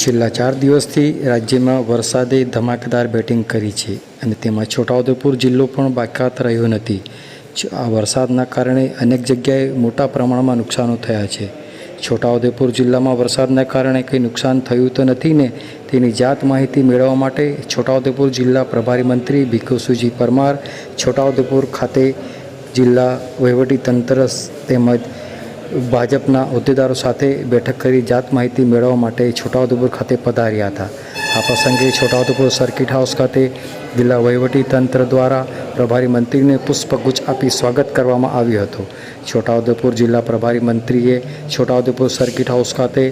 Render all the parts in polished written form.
છેલ્લા 4 દિવસથી રાજ્યમાં વરસાદે ધમાકેદાર બેટિંગ કરી છે અને તેમાં છોટાઉદેપુર જિલ્લો પણ બાકાત રહ્યો નથી. આ વરસાદના કારણે અનેક જગ્યાએ મોટા પ્રમાણમાં નુકસાનો થયા છે. છોટાઉદેપુર જિલ્લામાં વરસાદના કારણે કંઈ નુકસાન થયું તો નથી ને તેની જાત માહિતી મેળવવા માટે છોટાઉદેપુર જિલ્લા પ્રભારી મંત્રી ભીખુસિંહ પરમાર છોટાઉદેપુર ખાતે જિલ્લા વહીવટીતંત્ર તેમજ ભાજપના હોદ્દેદારો સાથે બેઠક કરી જાત માહિતી મેળવવા માટે છોટાઉદેપુર ખાતે પધાર્યા હતા. આ પ્રસંગે છોટાઉદેપુર સર્કિટ હાઉસ ખાતે જિલ્લા વહીવટીતંત્ર દ્વારા પ્રભારી મંત્રીને પુષ્પગુચ્છ આપી સ્વાગત કરવામાં આવ્યું હતું. છોટાઉદેપુર જિલ્લા પ્રભારી મંત્રીએ છોટાઉદેપુર સર્કિટ હાઉસ ખાતે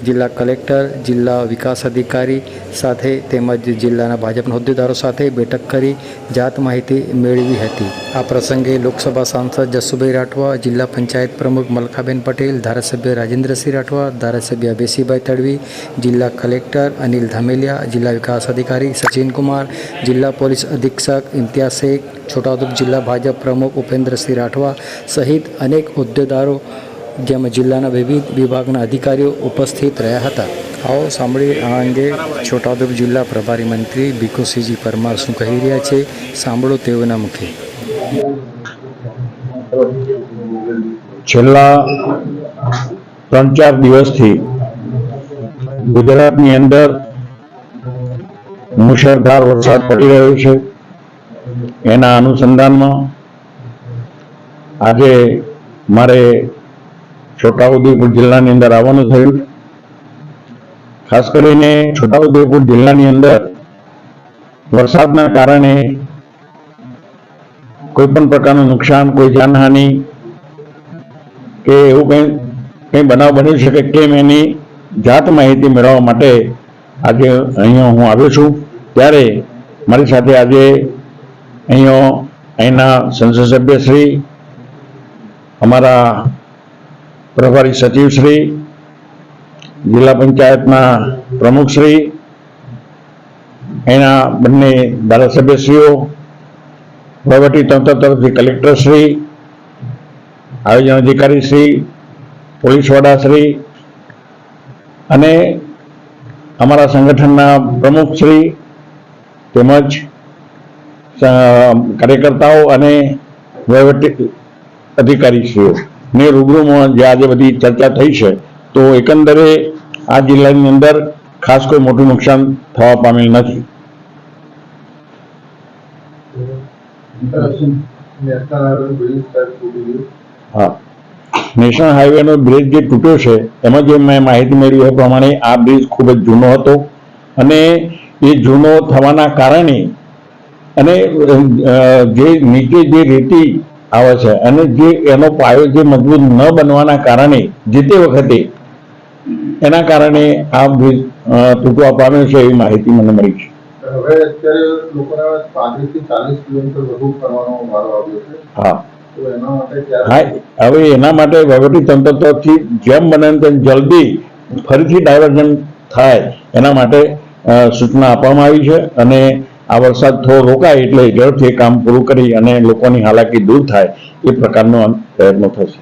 જિલ્લા કલેક્ટર, જિલ્લા વિકાસ અધિકારી સાથે તેમજ જિલ્લાના ભાજપના હોદ્દેદારો સાથે બેઠક કરી જાત માહિતી મેળવી હતી. આ પ્રસંગે લોકસભા સાંસદ જસુભાઈ રાઠવા, જિલ્લા પંચાયત પ્રમુખ મલકાબેન પટેલ, ધારાસભ્ય રાજેન્દ્રસિંહ રાઠવા, ધારાસભ્ય અભયસિંહભાઈ તડવી, જિલ્લા કલેક્ટર અનિલ ધામેલિયા, જિલ્લા વિકાસ અધિકારી સચિનકુમાર, જિલ્લા પોલીસ અધિક્ષક ઇમ્તિયાઝ શેખ, છોટાઉદેપુર જિલ્લા ભાજપ પ્રમુખ ઉપેન્દ્રસિંહ રાઠવા સહિત અનેક હોદ્દેદારો જેમાં જિલ્લાના વિવિધ વિભાગના અધિકારીઓ ઉપસ્થિત રહ્યા હતા. આવો સાંભળીએ આ અંગે છોટાઉદેપુર જિલ્લા પ્રભારી મંત્રી ભીખુસિંહ પરમાર શું કહી રહ્યા છે. સાંભળો તેઓના મુખે. છેલ્લા 3-4 દિવસથી ગુજરાતની અંદર મુશળધાર વરસાદ પડી રહ્યો છે. એના અનુસંધાનમાં આજે મારે છોટાઉદેપુર જિલ્લાની અંદર આવવાનું થયું. ખાસ કરીને છોટાઉદેપુર જિલ્લાની અંદર વરસાદના કારણે કોઈ પણ પ્રકારનું નુકસાન, કોઈ જાનહાનિ કે એવું કંઈ બનાવ બની શકે કેમ એની જાત માહિતી મેળવવા માટે આજે અહીંયા હું આવ્યો છું. ત્યારે મારી સાથે આજે અહીંના સંસદ સભ્ય શ્રી, અમારા પ્રભારી સચિવ શ્રી, જિલ્લા પંચાયતના પ્રમુખ શ્રી, અહીંના બંને ધારાસભ્યશ્રીઓ, વહીવટીતંત્ર તરફથી કલેક્ટર શ્રી, આયોજન અધિકારી શ્રી, પોલીસ વડા શ્રી અને અમારા સંગઠનના પ્રમુખ શ્રી તેમજ કાર્યકર્તાઓ અને વહીવટી અધિકારીશ્રીઓ ને રૂબરૂમાં જે આજે બધી ચર્ચા થઈ છે, તો એકંદરે આ જિલ્લાની અંદર ખાસ કોઈ મોટું નુકસાન થવા પામેલ નથી. હા, નેશનલ હાઈવેનો બ્રિજ જે તૂટ્યો છે એમાં જે મેં માહિતી મેળવી એ પ્રમાણે આ બ્રિજ ખૂબ જ જૂનો હતો અને એ જૂનો થવાના કારણે અને જે નીચે જે રેતી આવે છે અને જે એનો પાયો જે મજબૂત ન બનવાના કારણે જે તે વખતે એના કારણે આ બ્રિજ તૂટવા પામ્યો છે એવી માહિતી મને મળી છે. હવે અત્યારે લોકોને 35 થી 40 કિલોમીટર વધુ ફરવાનો વારો આવ્યો છે. હા, હા, હવે એના માટે વહીવટીતંત્ર તરફથી જેમ બને તેમ જલ્દી ફરીથી ડાયવર્ઝન થાય એના માટે સૂચના આપવામાં આવી છે અને આ વરસાદ થોડો રોકાય એટલે ઝડપથી કામ પૂરું કરી અને લોકોની હાલાકી દૂર થાય એ પ્રકારનો પ્રયત્નો થશે.